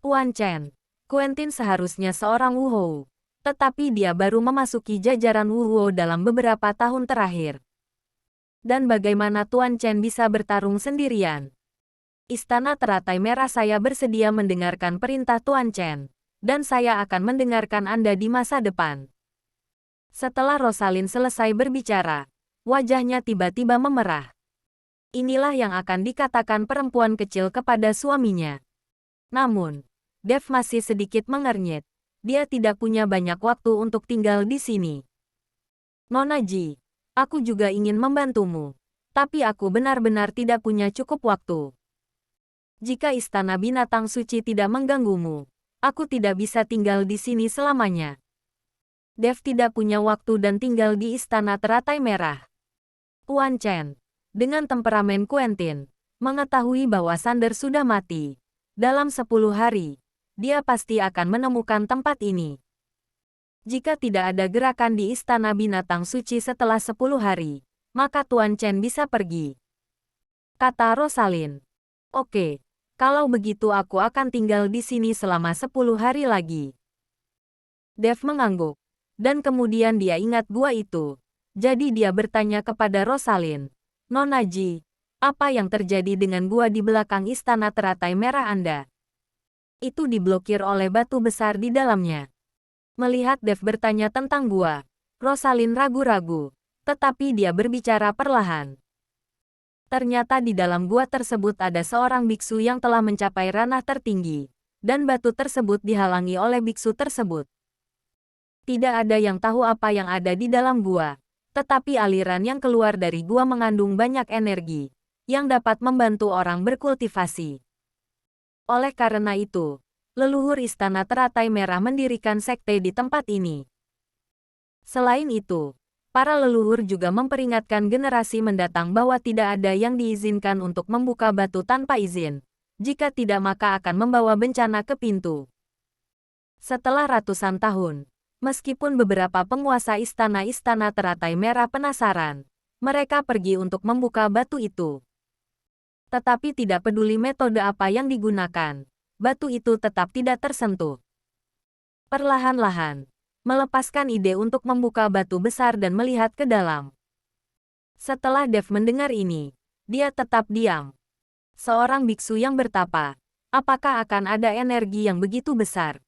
Tuan Chen, Quentin seharusnya seorang Wuhou. Tetapi dia baru memasuki jajaran Wuhou dalam beberapa tahun terakhir. Dan bagaimana Tuan Chen bisa bertarung sendirian? Istana Teratai Merah, saya bersedia mendengarkan perintah Tuan Chen. Dan saya akan mendengarkan Anda di masa depan. Setelah Rosalind selesai berbicara, wajahnya tiba-tiba memerah. Inilah yang akan dikatakan perempuan kecil kepada suaminya. Namun, Dev masih sedikit mengernyit. Dia tidak punya banyak waktu untuk tinggal di sini. Nona Ji, aku juga ingin membantumu. Tapi aku benar-benar tidak punya cukup waktu. Jika Istana Binatang Suci tidak mengganggumu, aku tidak bisa tinggal di sini selamanya. Dev tidak punya waktu dan tinggal di Istana Teratai Merah. Tuan Chen, dengan temperamen Quentin, mengetahui bahwa Sander sudah mati. Dalam 10 hari, dia pasti akan menemukan tempat ini. Jika tidak ada gerakan di Istana Binatang Suci setelah 10 hari, maka Tuan Chen bisa pergi. Kata Rosalind. Oke, kalau begitu aku akan tinggal di sini selama 10 hari lagi. Dev mengangguk. Dan kemudian dia ingat gua itu. Jadi dia bertanya kepada Rosalind. Nona Ji, apa yang terjadi dengan gua di belakang Istana Teratai Merah Anda? Itu diblokir oleh batu besar di dalamnya. Melihat Dev bertanya tentang gua, Rosalind ragu-ragu. Tetapi dia berbicara perlahan. Ternyata di dalam gua tersebut ada seorang biksu yang telah mencapai ranah tertinggi. Dan batu tersebut dihalangi oleh biksu tersebut. Tidak ada yang tahu apa yang ada di dalam gua. Tetapi aliran yang keluar dari gua mengandung banyak energi. Yang dapat membantu orang berkultivasi. Oleh karena itu, leluhur Istana Teratai Merah mendirikan sekte di tempat ini. Selain itu, para leluhur juga memperingatkan generasi mendatang bahwa tidak ada yang diizinkan untuk membuka batu tanpa izin. Jika tidak maka akan membawa bencana ke pintu. Setelah ratusan tahun, meskipun beberapa penguasa istana-istana Teratai Merah penasaran, mereka pergi untuk membuka batu itu. Tetapi tidak peduli metode apa yang digunakan, batu itu tetap tidak tersentuh. Perlahan-lahan, melepaskan ide untuk membuka batu besar dan melihat ke dalam. Setelah Dev mendengar ini, dia tetap diam. Seorang biksu yang bertapa, apakah akan ada energi yang begitu besar?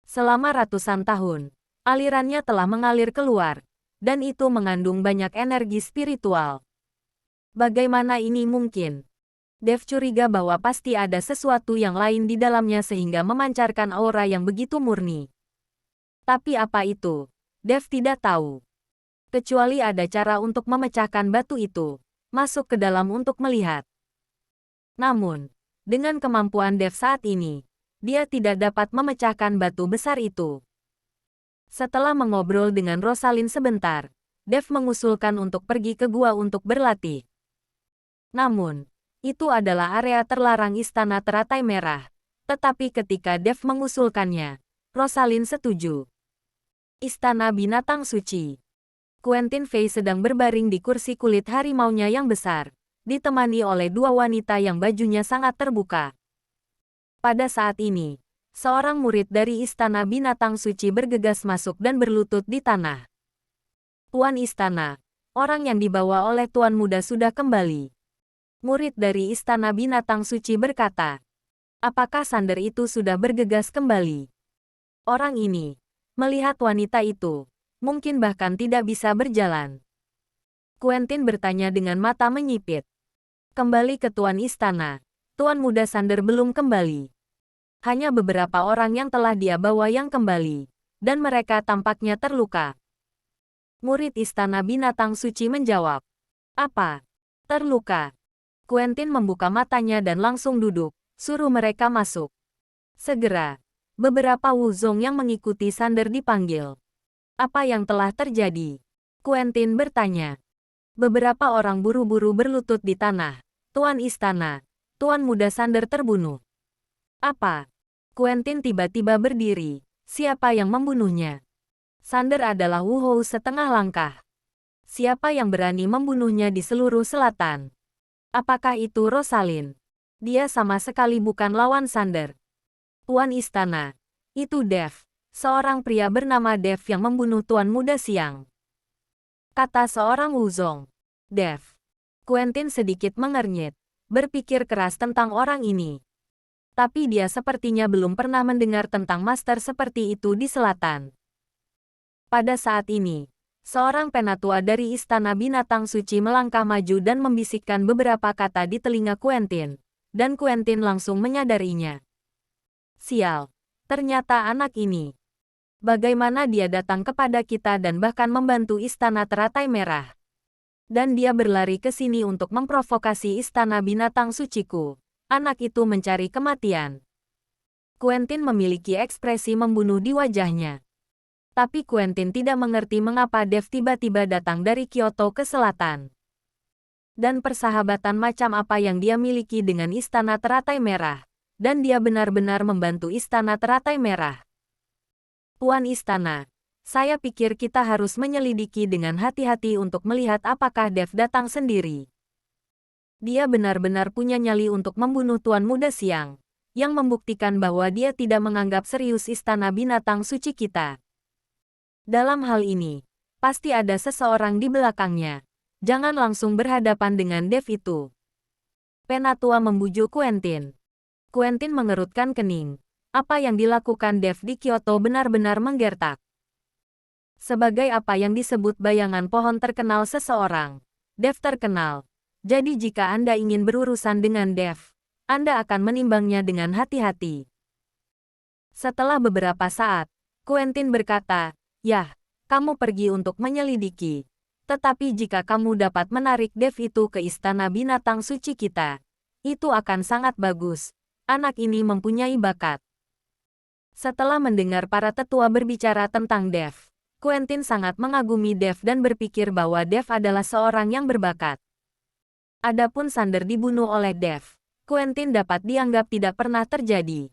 Selama ratusan tahun, alirannya telah mengalir keluar, dan itu mengandung banyak energi spiritual. Bagaimana ini mungkin? Dev curiga bahwa pasti ada sesuatu yang lain di dalamnya sehingga memancarkan aura yang begitu murni. Tapi apa itu? Dev tidak tahu. Kecuali ada cara untuk memecahkan batu itu, masuk ke dalam untuk melihat. Namun, dengan kemampuan Dev saat ini, dia tidak dapat memecahkan batu besar itu. Setelah mengobrol dengan Rosalind sebentar, Dev mengusulkan untuk pergi ke gua untuk berlatih. Namun, itu adalah area terlarang Istana Teratai Merah. Tetapi ketika Dev mengusulkannya, Rosalind setuju. Istana Binatang Suci. Quentin Fei sedang berbaring di kursi kulit harimaunya yang besar, ditemani oleh dua wanita yang bajunya sangat terbuka. Pada saat ini, seorang murid dari Istana Binatang Suci bergegas masuk dan berlutut di tanah. Tuan Istana, orang yang dibawa oleh Tuan Muda sudah kembali. Murid dari Istana Binatang Suci berkata, apakah Sander itu sudah bergegas kembali? Orang ini, melihat wanita itu, mungkin bahkan tidak bisa berjalan. Quentin bertanya dengan mata menyipit. Kembali ke Tuan Istana, Tuan Muda Sander belum kembali. Hanya beberapa orang yang telah dia bawa yang kembali, dan mereka tampaknya terluka. Murid Istana Binatang Suci menjawab, apa? Terluka? Quentin membuka matanya dan langsung duduk, suruh mereka masuk. Segera, beberapa Wuzong yang mengikuti Sander dipanggil. Apa yang telah terjadi? Quentin bertanya. Beberapa orang buru-buru berlutut di tanah. Tuan Istana, Tuan Muda Sander terbunuh. Apa? Quentin tiba-tiba berdiri. Siapa yang membunuhnya? Sander adalah Wuhou setengah langkah. Siapa yang berani membunuhnya di seluruh selatan? Apakah itu Rosalind? Dia sama sekali bukan lawan Sander. Tuan Istana, itu Dev, seorang pria bernama Dev yang membunuh Tuan Muda Siang. Kata seorang Wuzong. Dev. Quentin sedikit mengernyit, berpikir keras tentang orang ini. Tapi dia sepertinya belum pernah mendengar tentang master seperti itu di selatan. Pada saat ini, seorang penatua dari Istana Binatang Suci melangkah maju dan membisikkan beberapa kata di telinga Quentin, dan Quentin langsung menyadarinya. Sial, ternyata anak ini. Bagaimana dia datang kepada kita dan bahkan membantu Istana Teratai Merah. Dan dia berlari ke sini untuk memprovokasi Istana Binatang Suciku. Anak itu mencari kematian. Quentin memiliki ekspresi membunuh di wajahnya. Tapi Quentin tidak mengerti mengapa Dev tiba-tiba datang dari Kyoto ke selatan. Dan persahabatan macam apa yang dia miliki dengan Istana Teratai Merah. Dan dia benar-benar membantu Istana Teratai Merah. Tuan Istana, saya pikir kita harus menyelidiki dengan hati-hati untuk melihat apakah Dev datang sendiri. Dia benar-benar punya nyali untuk membunuh Tuan Muda Siang, yang membuktikan bahwa dia tidak menganggap serius Istana Binatang Suci kita. Dalam hal ini, pasti ada seseorang di belakangnya. Jangan langsung berhadapan dengan Dev itu. Penatua membujuk Quentin. Quentin mengerutkan kening. Apa yang dilakukan Dev di Kyoto benar-benar menggertak. Sebagai apa yang disebut bayangan pohon terkenal seseorang, Dev terkenal. Jadi jika Anda ingin berurusan dengan Dev, Anda akan menimbangnya dengan hati-hati. Setelah beberapa saat, Quentin berkata, "Yah, kamu pergi untuk menyelidiki. Tetapi jika kamu dapat menarik Dev itu ke Istana Binatang Suci kita, itu akan sangat bagus. Anak ini mempunyai bakat." Setelah mendengar para tetua berbicara tentang Dev, Quentin sangat mengagumi Dev dan berpikir bahwa Dev adalah seorang yang berbakat. Adapun Sander dibunuh oleh Dev, Quentin dapat dianggap tidak pernah terjadi.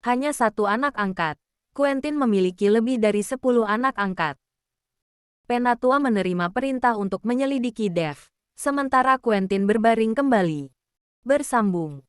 Hanya satu anak angkat. Quentin memiliki lebih dari 10 anak angkat. Penatua menerima perintah untuk menyelidiki Dev, sementara Quentin berbaring kembali. Bersambung.